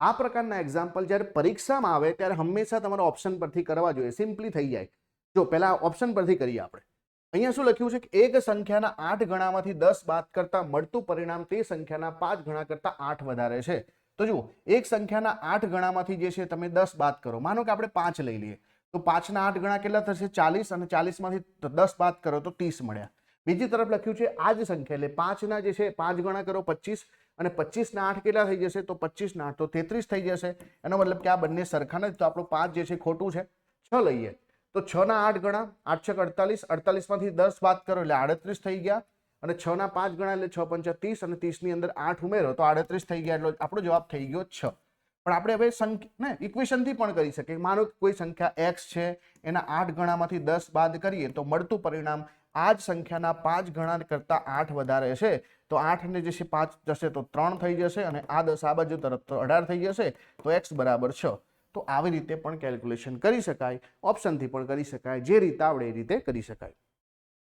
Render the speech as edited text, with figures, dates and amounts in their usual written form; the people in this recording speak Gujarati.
આ પ્રકારના એક્ઝામ્પલ જ્યારે પરીક્ષામાં આવે ત્યારે હંમેશા તમારે ઓપ્શન પરથી કરવા જોઈએ, સિમ્પલી થઈ જાય. જો પહેલા ઓપ્શન પરથી કરીએ આપણે. અહીંયા શું લખ્યું છે કે એક સંખ્યાના 8 ગણામાંથી 10 બાદ કરતા મળતું પરિણામ તે સંખ્યાના 5 ગણા કરતા 8 વધારે છે. તો જુઓ, એક સંખ્યાના 8 ગણામાંથી જે છે તમે 10 બાદ કરો. માનો કે આપણે 5 લઈ લઈએ તો 5 ના 8 ગણા કેટલા થશે? 40, અને 40 માંથી 10 બાદ કરો તો 30 મળ્યા. બીજી તરફ લખ્યું છે આ જ સંખ્યા, એટલે 5 ના જે છે 5 ગણા કરો 25, અને 25 ના 8 કેટલા થઈ જશે? તો 25 ના 8 તો 33 થઈ જશે. એનો મતલબ કે આ બંને સરખા નથી, તો આપણું 5 જે છે ખોટું છે. 6 લઈએ તો 6 ના 8 ગણા, 8 છક 48, 48 માંથી 10 બાદ કરો એટલે 38 થઈ ગયા, અને 6 ના 5 ગણા એટલે 6 પંચા 30, અને 30 ની અંદર 8 ઉમેરો તો 38 થઈ ગયા, એટલે આપણો જવાબ થઈ ગયો 6. પણ આપણે હવે સંખ્યા ને ઇક્વેશનથી પણ કરી શકીએ. માનો કે કોઈ સંખ્યા x છે, એના 8 ગણામાંથી 10 બાદ કરીએ તો મળતું પરિણામ આ જ સંખ્યાના 5 ગણા કરતા 8 વધારે છે. તો 8 ને જે છે 5 જશે તો 3 થઈ જશે, અને આ 10 આ બાજુ તરફ તો 18 થઈ જશે, તો x બરાબર 6. તો આવી રીતે પણ કેલ્ક્યુલેશન કરી શકાય, ઓપ્શનથી પણ કરી શકાય, જે રીતે આવડે એ રીતે કરી શકાય.